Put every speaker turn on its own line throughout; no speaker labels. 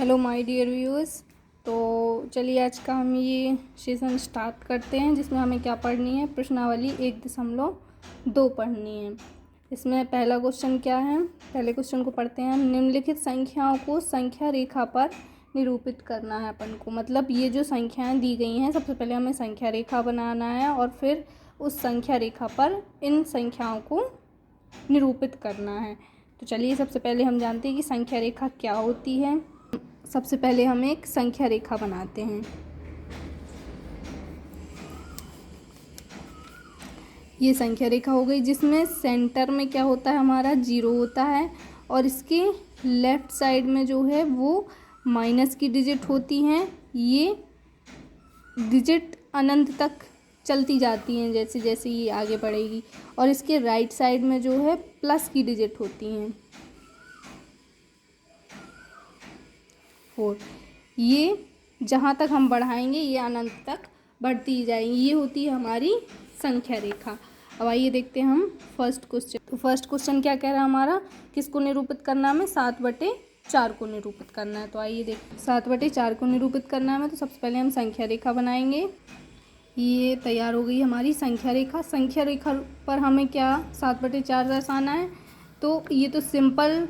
Hello my dear viewers. तो चलिए आज का हम ये सेशन स्टार्ट करते हैं, जिसमें हमें क्या पढ़नी है, प्रश्नावली 1.2 पढ़नी है। इसमें पहला क्वेश्चन क्या है, पहले क्वेश्चन को पढ़ते हैं हम। निम्नलिखित संख्याओं को संख्या रेखा पर निरूपित करना है अपन को। मतलब ये जो संख्याएं दी गई हैं, सबसे पहले हमें संख्या रेखा बनाना है और फिर उस संख्या रेखा पर इन संख्याओं को निरूपित करना है। तो चलिए सबसे पहले हम जानते हैं कि संख्या रेखा क्या होती है। सबसे पहले हम एक संख्या रेखा बनाते हैं। ये संख्या रेखा हो गई, जिसमें सेंटर में क्या होता है, हमारा 0 होता है और इसके लेफ्ट साइड में जो है वो माइनस की डिजिट होती हैं। ये डिजिट अनंत तक चलती जाती हैं जैसे जैसे ये आगे बढ़ेगी, और इसके राइट साइड में जो है प्लस की डिजिट होती हैं 4। ये जहाँ तक हम बढ़ाएंगे ये अनंत तक बढ़ती जाएंगी। ये होती है हमारी संख्या रेखा। अब आइए देखते हैं हम फर्स्ट क्वेश्चन। तो फर्स्ट क्वेश्चन क्या कह रहा है हमारा, किसको निरूपित करना है, हमें 7/4 को निरूपित करना है। तो आइए देखते हैं 7/4 को निरूपित करना है हमें। तो सबसे पहले हम संख्या रेखा बनाएंगे। ये तैयार हो गई हमारी संख्या रेखा। संख्या रेखा पर हमें क्या 7/4 दर्शाना है। तो ये तो सिंपल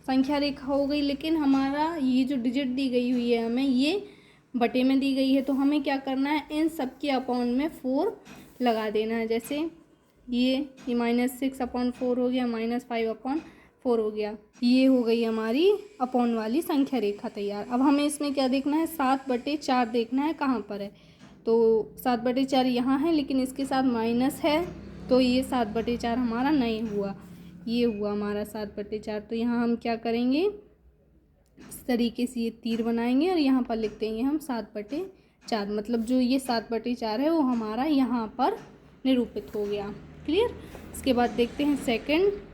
संख्या रेखा हो गई, लेकिन हमारा ये जो डिजिट दी गई हुई है हमें ये बटे में दी गई है। तो हमें क्या करना है, इन सब के अपॉन में 4 लगा देना है। जैसे ये -6/4 हो गया, -5/4 हो गया। ये हो गई हमारी अपॉन वाली संख्या रेखा तैयार। अब हमें इसमें क्या देखना है, 7/4 देखना है कहाँ पर है। तो 7/4 यहाँ है, लेकिन इसके साथ माइनस है, तो ये 7/4 हमारा नहीं हुआ, ये हुआ हमारा 7/4। तो यहाँ हम क्या करेंगे, इस तरीके से ये तीर बनाएंगे और यहाँ पर लिख देंगे हम 7/4। मतलब जो ये 7/4 है वो हमारा यहाँ पर निरूपित हो गया। क्लियर। इसके बाद देखते हैं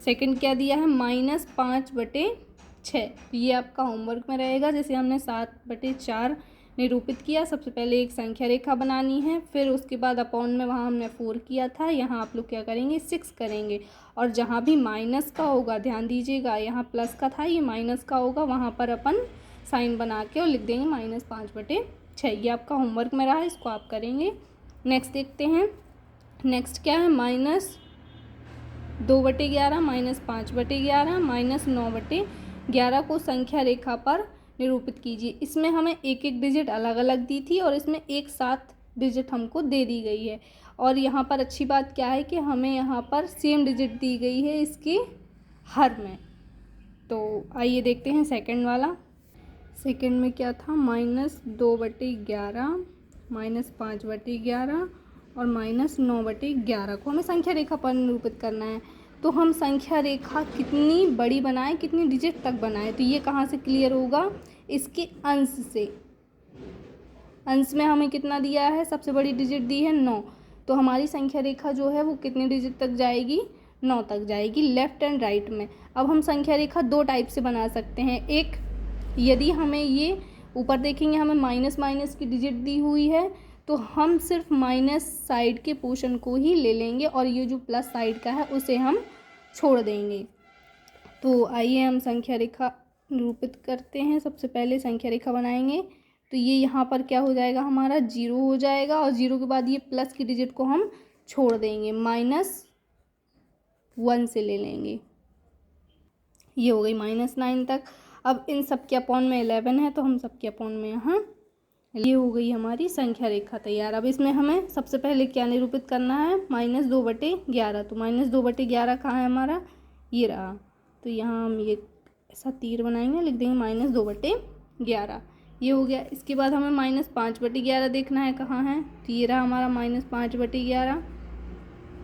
सेकंड क्या दिया है, -5/6। तो ये आपका होमवर्क में रहेगा। जैसे हमने 7/4 निरूपित किया, सबसे पहले एक संख्या रेखा बनानी है, फिर उसके बाद अपॉन में वहाँ हमने 4 किया था, यहाँ आप लोग क्या करेंगे 6 करेंगे। और जहाँ भी माइनस का होगा, ध्यान दीजिएगा, यहाँ प्लस का था, ये माइनस का होगा, वहाँ पर अपन साइन बना के और लिख देंगे -5/6। ये आपका होमवर्क में रहा, इसको आप करेंगे। नेक्स्ट देखते हैं, नेक्स्ट क्या है, -2/11, -5/11, -9/11 को संख्या रेखा पर निरूपित कीजिए। इसमें हमें एक एक डिजिट अलग अलग दी थी और इसमें एक साथ डिजिट हमको दे दी गई है। और यहाँ पर अच्छी बात क्या है कि हमें यहाँ पर सेम डिजिट दी गई है इसके हर में। तो आइए देखते हैं सेकंड वाला। सेकंड में क्या था, -2/11, -5/11 और -9/11 को हमें संख्या रेखा पर निरूपित करना है। तो हम संख्या रेखा कितनी बड़ी बनाएं, कितनी डिजिट तक बनाएं, तो ये कहाँ से क्लियर होगा, इसके अंश से। अंश में हमें कितना दिया है, सबसे बड़ी डिजिट दी है 9। तो हमारी संख्या रेखा जो है वो कितनी डिजिट तक जाएगी, 9 तक जाएगी, लेफ्ट एंड राइट में। अब हम संख्या रेखा 2 टाइप से बना सकते हैं। एक, यदि हमें ये ऊपर देखेंगे हमें माइनस माइनस की डिजिट दी हुई है, तो हम सिर्फ माइनस साइड के पोर्शन को ही ले लेंगे और ये जो प्लस साइड का है उसे हम छोड़ देंगे। तो आइए हम संख्या रेखा निरूपित करते हैं। सबसे पहले संख्या रेखा बनाएंगे, तो ये यहाँ पर क्या हो जाएगा, हमारा 0 हो जाएगा, और 0 के बाद ये प्लस की डिजिट को हम छोड़ देंगे, -1 से ले लेंगे। ये हो गई -9 तक। अब इन सब के अपॉन में 11 है, तो हम सब के अपॉन में यहाँ, ये हो गई हमारी संख्या रेखा तैयार। अब इसमें हमें सबसे पहले क्या निरूपित करना है, -2/11। तो -2/11 कहाँ है हमारा, ये रहा। तो यहाँ हम ये ऐसा तीर बनाएंगे, लिख देंगे -2/11। ये हो गया। इसके बाद हमें -5/11 देखना है कहाँ है, तो ये रहा हमारा -5/11।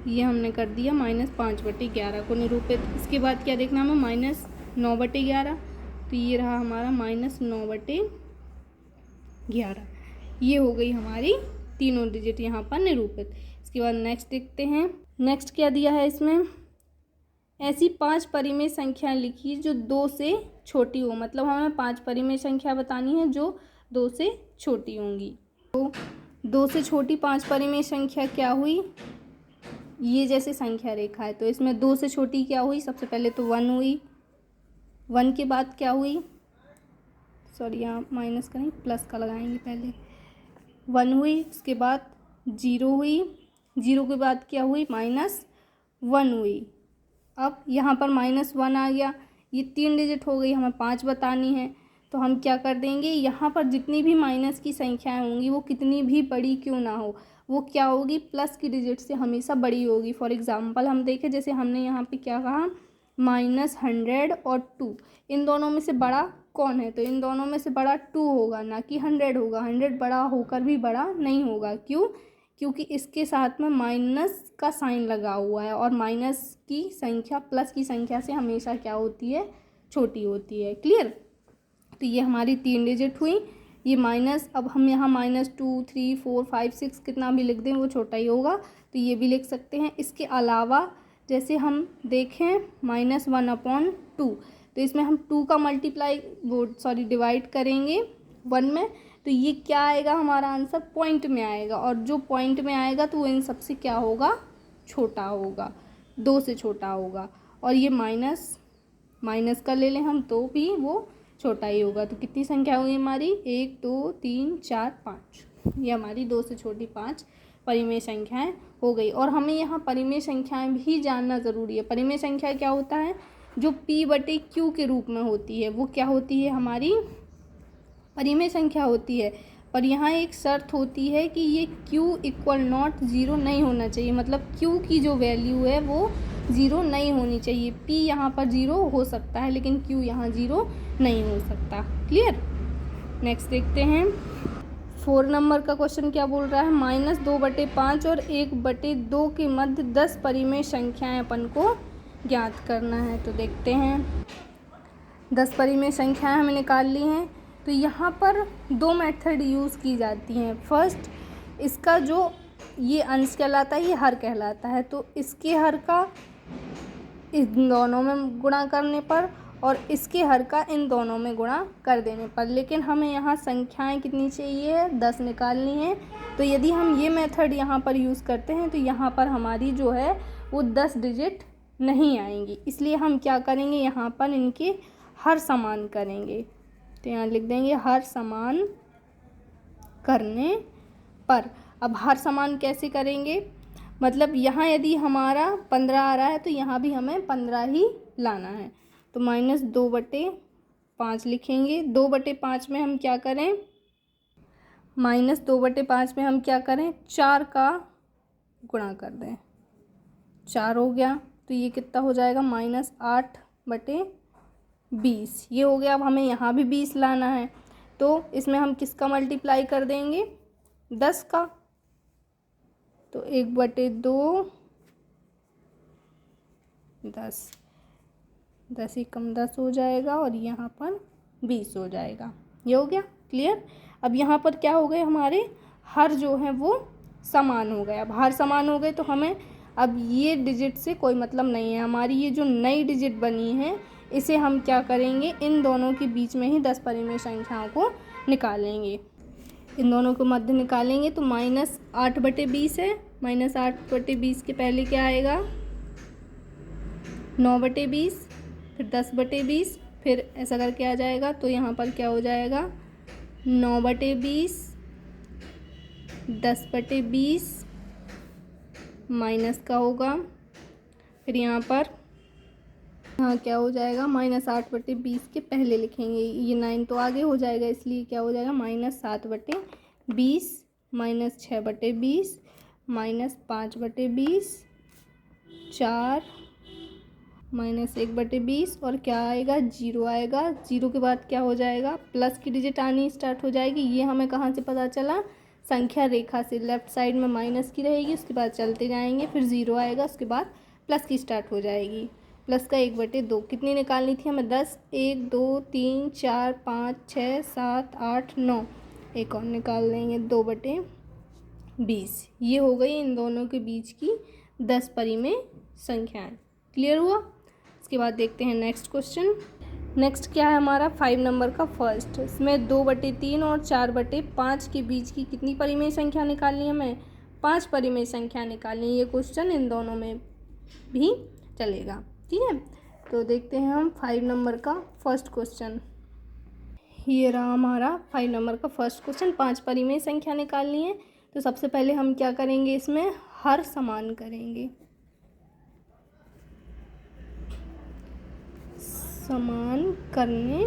ये हमने कर दिया -5/11 को निरूपित। इसके बाद क्या देखना हमें, -9/11। तो ये रहा हमारा -9/11। ये हो गई हमारी तीनों डिजिट यहाँ पर निरूपित। इसके बाद नेक्स्ट देखते हैं। नेक्स्ट क्या दिया है इसमें, ऐसी 5 परिमेय संख्या लिखिए जो 2 से छोटी हो। मतलब हमें 5 परिमेय संख्या बतानी है जो 2 से छोटी होंगी। तो 2 से छोटी 5 परिमेय संख्या क्या हुई, ये जैसे संख्या रेखा है, तो इसमें 2 से छोटी क्या हुई, सबसे पहले तो 1 हुई, 1 के बाद क्या हुई सॉरी यहाँ माइनस का नहीं प्लस का लगाएंगे, पहले 1 हुई, उसके बाद 0 हुई, 0 के बाद क्या हुई -1 हुई। अब यहाँ पर -1 आ गया, ये 3 डिजिट हो गई, हमें 5 बतानी है। तो हम क्या कर देंगे, यहाँ पर जितनी भी माइनस की संख्याएं होंगी वो कितनी भी बड़ी क्यों ना हो, वो क्या होगी, प्लस की डिजिट से हमेशा बड़ी होगी। फॉर एग्जांपल हम देखें, जैसे हमने यहाँ पे क्या कहा, -100 और 2, इन दोनों में से बड़ा कौन है, तो इन दोनों में से बड़ा 2 होगा, ना कि 100 होगा। 100 बड़ा होकर भी बड़ा नहीं होगा, क्यों, क्योंकि इसके साथ में माइनस का साइन लगा हुआ है, और माइनस की संख्या प्लस की संख्या से हमेशा क्या होती है, छोटी होती है। क्लियर। तो ये हमारी 3 डिजिट हुई, ये माइनस, अब हम यहाँ -2, 3, 4, 5, 6 कितना भी लिख दें वो छोटा ही होगा, तो ये भी लिख सकते हैं। इसके अलावा जैसे हम देखें -1/2, तो इसमें हम 2 का डिवाइड करेंगे 1 में, तो ये क्या आएगा, हमारा आंसर पॉइंट में आएगा, और जो पॉइंट में आएगा तो वो इन सबसे क्या होगा, छोटा होगा, 2 से छोटा होगा। और ये माइनस का ले लें हम तो भी वो छोटा ही होगा। तो कितनी संख्या हुई हमारी, 1, 2, 3, 4, 5, ये हमारी 2 से छोटी 5 परिमेय संख्याएं हो गई। और हमें यहाँ परिमेय संख्याएं भी जानना ज़रूरी है। परिमेय संख्या क्या होता है, जो P/Q के रूप में होती है, वो क्या होती है, हमारी परिमेय संख्या होती है। पर यहाँ एक शर्त होती है कि ये Q = 0 नहीं होना चाहिए, मतलब Q की जो वैल्यू है वो 0 नहीं होनी चाहिए। P यहाँ पर 0 हो सकता है, लेकिन Q यहाँ 0 नहीं हो सकता। क्लियर। नेक्स्ट देखते हैं, 4 नंबर का क्वेश्चन क्या बोल रहा है, -2/5 और 1/2 के मध्य 10 परिमेय संख्याएं अपन को ज्ञात करना है। तो देखते हैं, 10 परिमेय संख्याएं हमें निकाल ली हैं। तो यहाँ पर 2 मेथड यूज़ की जाती हैं। फर्स्ट, इसका जो ये अंश कहलाता है, ये हर कहलाता है, तो इसके हर का इन दोनों में गुणा करने पर, और इसके हर का इन दोनों में गुणा कर देने पर। लेकिन हमें यहाँ संख्याएं कितनी चाहिए है, 10 निकालनी है। तो यदि हम ये मेथड यहाँ पर यूज़ करते हैं तो यहाँ पर हमारी जो है वो 10 डिजिट नहीं आएंगी, इसलिए हम क्या करेंगे, यहाँ पर इनके हर समान करेंगे। तो यहाँ लिख देंगे हर समान करने पर। अब हर समान कैसे करेंगे, मतलब यहाँ यदि हमारा 15 आ रहा है तो यहाँ भी हमें 15 ही लाना है। तो -2/5 लिखेंगे। 2/5 में हम क्या करें, -2/5 में हम क्या करें, 4 का गुणा कर दें, 4 हो गया। तो ये कितना हो जाएगा, -8/20 ये हो गया। अब हमें यहाँ भी 20 लाना है, तो इसमें हम किसका मल्टीप्लाई कर देंगे, 10 का। तो 1/2 10, 10 = 10 हो जाएगा, और यहाँ पर 20 हो जाएगा। ये हो गया। क्लियर। अब यहाँ पर क्या हो गए, हमारे हर जो है वो समान हो गए। अब हर समान हो गए तो हमें अब ये डिजिट से कोई मतलब नहीं है। हमारी ये जो नई डिजिट बनी है इसे हम क्या करेंगे, इन दोनों के बीच में ही 10 परिमेय संख्याओं को निकालेंगे। इन दोनों को मध्य निकालेंगे तो -8/20 है। -8/20 के पहले क्या आएगा, 9/20, फिर 10/20, फिर ऐसा करके आ जाएगा। तो यहाँ पर क्या हो जाएगा, 9/20, 10/20 माइनस का होगा, फिर यहाँ पर हाँ क्या हो जाएगा, -8/20 के पहले लिखेंगे, ये 9 तो आगे हो जाएगा, इसलिए क्या हो जाएगा, -7/20, -6/20, -5/20, 4, -1/20, और क्या आएगा, 0 आएगा। 0 के बाद क्या हो जाएगा, प्लस की डिजिट आनी स्टार्ट हो जाएगी। ये हमें कहाँ से पता चला, संख्या रेखा से। लेफ्ट साइड में माइनस की रहेगी, उसके बाद चलते जाएंगे, फिर 0 आएगा, उसके बाद प्लस की स्टार्ट हो जाएगी। प्लस का 1/2 कितनी निकालनी थी हमें, 10, 1, 2, 3, 4, 5, 6, 7, 8, 9, एक और निकाल लेंगे, 2/20। ये हो गई इन दोनों के बीच की 10 परिमेय संख्याएं। क्लियर हुआ। इसके बाद देखते हैं नेक्स्ट क्वेश्चन। नेक्स्ट क्या है हमारा, 5 नंबर का फर्स्ट। इसमें 2/3 और 4/5 के बीच की कितनी परिमेय संख्या निकालनी है हमें, 5 परिमेय संख्या निकालनी है। ये क्वेश्चन इन दोनों में भी चलेगा। ठीक है, तो देखते हैं हम 5 नंबर का फर्स्ट क्वेश्चन। ये रहा हमारा 5 नंबर का फर्स्ट क्वेश्चन। 5 परिमेय संख्या निकालनी है। तो सबसे पहले हम क्या करेंगे, इसमें हर समान करेंगे। समान करने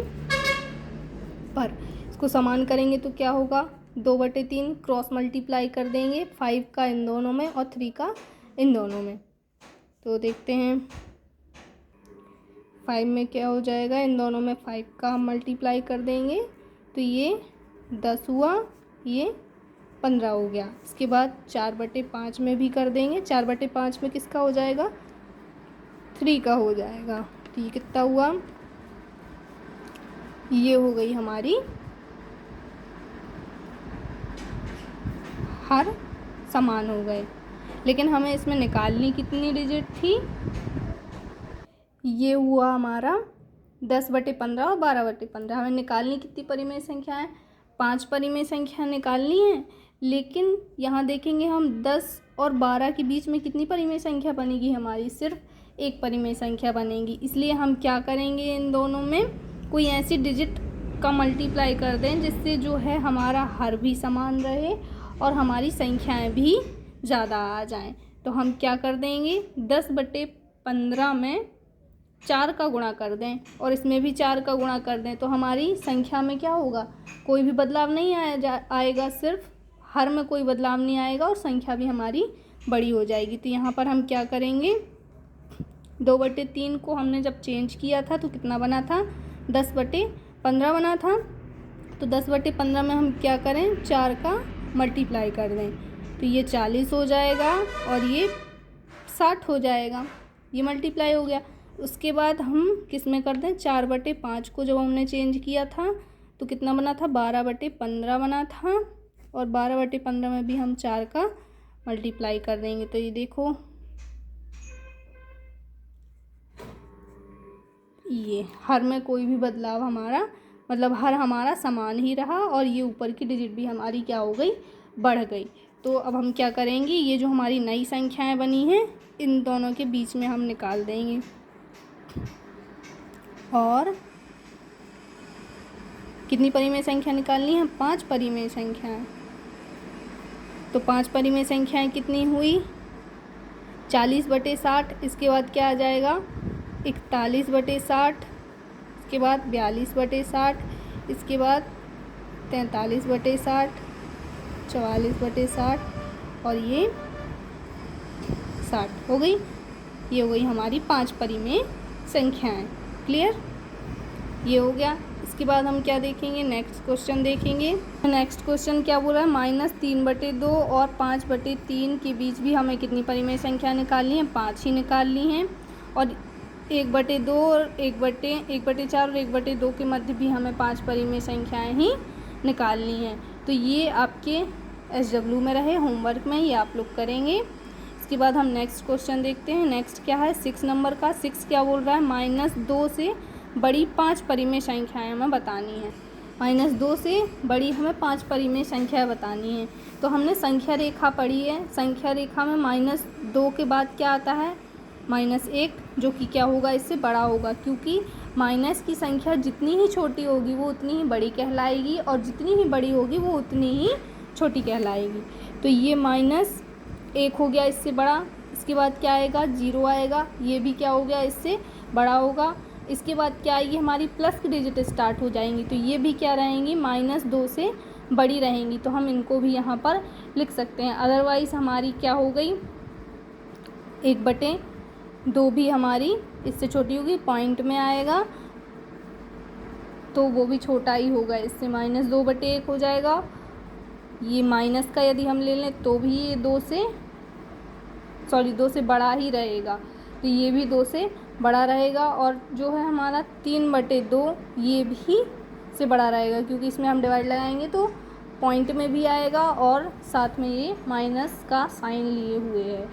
पर इसको समान करेंगे तो क्या होगा, 2/3 क्रॉस मल्टीप्लाई कर देंगे 5 का इन दोनों में और 3 का इन दोनों में। तो देखते हैं 5 में क्या हो जाएगा, इन दोनों में 5 का हम मल्टीप्लाई कर देंगे तो ये 10 हुआ, ये 15 हो गया। इसके बाद 4/5 में भी कर देंगे। 4/5 में किसका हो जाएगा, 3 का हो जाएगा। तो ये कितना हुआ, ये हो गई हमारी हर समान हो गए। लेकिन हमें इसमें निकालनी कितनी डिजिट थी, ये हुआ हमारा 10/15 और 12/15। हमें निकालनी कितनी परिमेय संख्या है, 5 परिमेय संख्या निकालनी है। लेकिन यहाँ देखेंगे हम 10 और 12 के बीच में कितनी परिमेय संख्या बनेगी हमारी, सिर्फ एक परिमेय संख्या बनेगी। इसलिए हम क्या करेंगे, इन दोनों में कोई ऐसी डिजिट का मल्टीप्लाई कर दें जिससे जो है हमारा हर भी समान रहे और हमारी संख्याएं भी ज़्यादा आ जाएं। तो हम क्या कर देंगे, 10/15 में 4 का गुणा कर दें और इसमें भी 4 का गुणा कर दें तो हमारी संख्या में क्या होगा, कोई भी बदलाव नहीं आएगा, सिर्फ हर में कोई बदलाव नहीं आएगा और संख्या भी हमारी बड़ी हो जाएगी। तो यहाँ पर हम क्या करेंगे, 2/3 को हमने जब चेंज किया था तो कितना बना था, 10/15 बना था। तो 10/15 में हम क्या करें, 4 का मल्टीप्लाई कर दें तो ये 40 हो जाएगा और ये 60 हो जाएगा। ये मल्टीप्लाई हो गया। उसके बाद हम किस में कर दें, 4/5 को जब हमने चेंज किया था तो कितना बना था, 12/15 बना था और 12/15 में भी हम 4 का मल्टीप्लाई कर देंगे। तो ये देखो, ये हर में कोई भी बदलाव हमारा, मतलब हर हमारा समान ही रहा और ये ऊपर की डिजिट भी हमारी क्या हो गई, बढ़ गई। तो अब हम क्या करेंगे, ये जो हमारी नई संख्याएं बनी हैं इन दोनों के बीच में हम निकाल देंगे और कितनी परिमेय संख्या निकालनी है, 5 परिमेय संख्याएं। तो 5 परिमेय संख्याएं कितनी हुई, 40/60। इसके बाद क्या आ जाएगा, 41/60। इसके बाद 42/60। इसके बाद 43/60, 44/60 और ये 60 हो गई। ये हो गई हमारी 5 परिमेय संख्याएं। क्लियर, ये हो गया। इसके बाद हम क्या देखेंगे, नेक्स्ट क्वेश्चन देखेंगे। नेक्स्ट क्वेश्चन क्या बोल रहा है, -3/2 और 5/3 के बीच भी हमें कितनी परिमेय संख्या निकालनी है, 5 ही निकालनी है। और 1/2 और 1/4 और 1/2 के मध्य भी हमें 5 परिमेय संख्याएं ही निकालनी है। तो ये आपके SW में रहे, होमवर्क में ये आप लोग करेंगे। इसके बाद हम नेक्स्ट क्वेश्चन देखते हैं। नेक्स्ट क्या है, 6 नंबर का। 6 क्या बोल रहा है, -2 से बड़ी 5 परिमेय संख्याएं हमें बतानी है। -2 से बड़ी हमें 5 परिमेय संख्याएं बतानी है। तो हमने संख्या रेखा पढ़ी है, संख्या रेखा में -2 के बाद क्या आता है, -1, जो कि क्या होगा, इससे बड़ा होगा, क्योंकि माइनस की संख्या जितनी ही छोटी होगी वो उतनी ही बड़ी कहलाएगी और जितनी ही बड़ी होगी वो उतनी ही छोटी कहलाएगी। तो ये -1 हो गया, इससे बड़ा। इसके बाद क्या आएगा, 0 आएगा, ये भी क्या हो गया, इससे बड़ा होगा। इसके बाद क्या आएगी, हमारी प्लस की डिजिट स्टार्ट हो जाएंगी, तो ये भी क्या रहेंगी, -2 से बड़ी रहेंगी। तो हम इनको भी यहाँ पर लिख सकते हैं। अदरवाइज़ हमारी क्या हो गई, 1/2 भी हमारी इससे छोटी होगी, पॉइंट में आएगा तो वो भी छोटा ही होगा, इससे -2/1 हो जाएगा। ये माइनस का यदि हम ले लें तो भी ये 2 से बड़ा ही रहेगा, तो ये भी 2 से बड़ा रहेगा। और जो है हमारा 3/2 ये भी से बड़ा रहेगा, क्योंकि इसमें हम डिवाइड लगाएंगे तो पॉइंट में भी आएगा और साथ में ये माइनस का साइन लिए हुए है।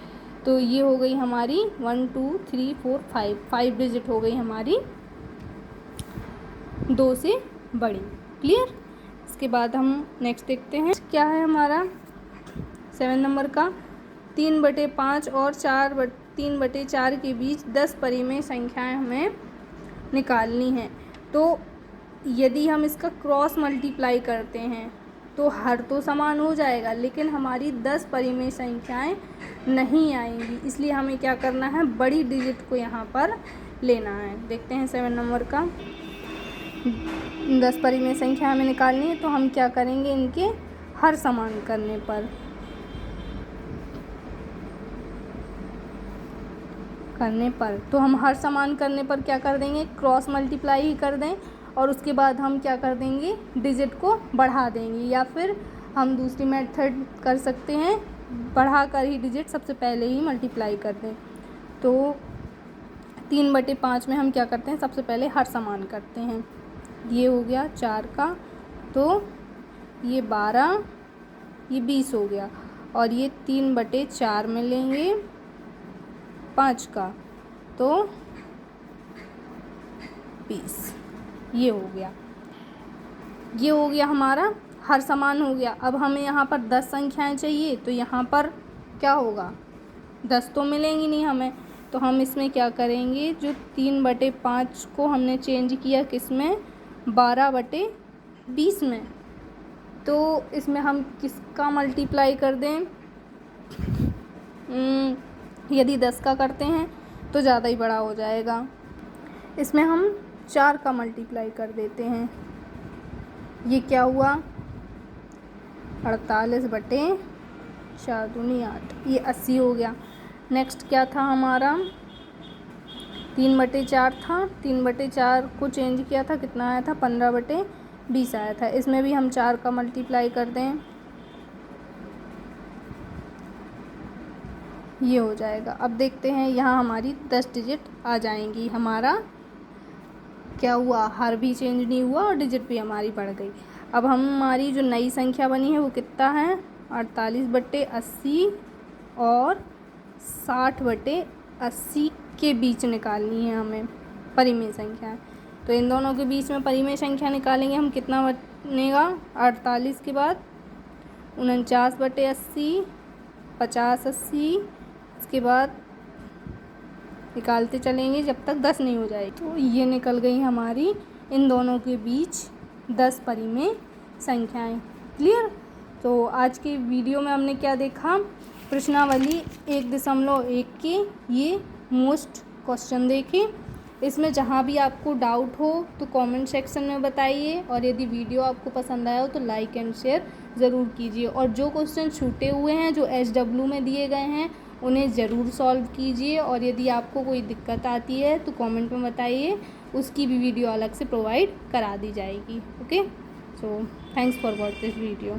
तो ये हो गई हमारी 1 2 3 4 5 डिजिट हो गई हमारी 2 से बड़ी। क्लियर। इसके बाद हम नेक्स्ट देखते हैं क्या है हमारा 7 नंबर का। 3/5 और 3/4 के बीच 10 परिमेय संख्याएं हमें निकालनी हैं। तो यदि हम इसका क्रॉस मल्टीप्लाई करते हैं तो हर तो समान हो जाएगा, लेकिन हमारी 10 परिमेय संख्याएं नहीं आएंगी। इसलिए हमें क्या करना है, बड़ी डिजिट को यहाँ पर लेना है। देखते हैं 7 नंबर का। 10 परिमेय संख्या हमें निकालनी है, तो हम क्या करेंगे, इनके हर समान करने पर तो हम हर समान करने पर क्या कर देंगे, क्रॉस मल्टीप्लाई ही कर दें, और उसके बाद हम क्या कर देंगे, डिजिट को बढ़ा देंगे। या फिर हम दूसरी मेथड कर सकते हैं, बढ़ा कर ही डिजिट सबसे पहले ही मल्टीप्लाई कर दें। तो 3/5 में हम क्या करते हैं, सबसे पहले हर समान करते हैं। ये हो गया 4 का, तो ये 12, ये 20 हो गया, और ये 3/4 में लेंगे 5 का, तो 20। ये हो गया हमारा हर समान हो गया। अब हमें यहाँ पर 10 संख्याएं चाहिए, तो यहाँ पर क्या होगा, 10 तो मिलेंगी नहीं हमें, तो हम इसमें क्या करेंगे, जो 3/5 को हमने चेंज किया किस में, 12/20 में, तो इसमें हम किसका मल्टीप्लाई कर दें, यदि 10 का करते हैं तो ज़्यादा ही बड़ा हो जाएगा। इसमें हम 4 का मल्टीप्लाई कर देते हैं। ये क्या हुआ, 48/4 दूनी 8, ये 80 हो गया। नेक्स्ट क्या था हमारा, 3/4 था, 3/4 को चेंज किया था, कितना आया था, 15/20 आया था। इसमें भी हम 4 का मल्टीप्लाई कर दें, ये हो जाएगा। अब देखते हैं, यहाँ हमारी 10 डिजिट आ जाएंगी। हमारा क्या हुआ, हर भी चेंज नहीं हुआ और डिजिट भी हमारी बढ़ गई। अब हमारी जो नई संख्या बनी है वो कितना है, 48/80 और 60/80 के बीच निकालनी है हमें परिमेय संख्या। तो इन दोनों के बीच में परिमेय संख्या निकालेंगे हम, कितना बनेगा, 48 के बाद 49/80, 50/80, इसके बाद निकालते चलेंगे जब तक 10 नहीं हो जाए। तो ये निकल गई हमारी इन दोनों के बीच 10 परिमेय संख्याएं। क्लियर। तो आज की वीडियो में हमने क्या देखा, प्रश्नावली 1.1 के ये मोस्ट क्वेश्चन देखे। इसमें जहाँ भी आपको डाउट हो तो कमेंट सेक्शन में बताइए, और यदि वीडियो आपको पसंद आया हो तो लाइक एंड शेयर ज़रूर कीजिए। और जो क्वेश्चन छूटे हुए हैं, जो SW में दिए गए हैं, उन्हें ज़रूर सॉल्व कीजिए। और यदि आपको कोई दिक्कत आती है तो कमेंट में बताइए, उसकी भी वीडियो अलग से प्रोवाइड करा दी जाएगी। Okay, so thanks for watch this video.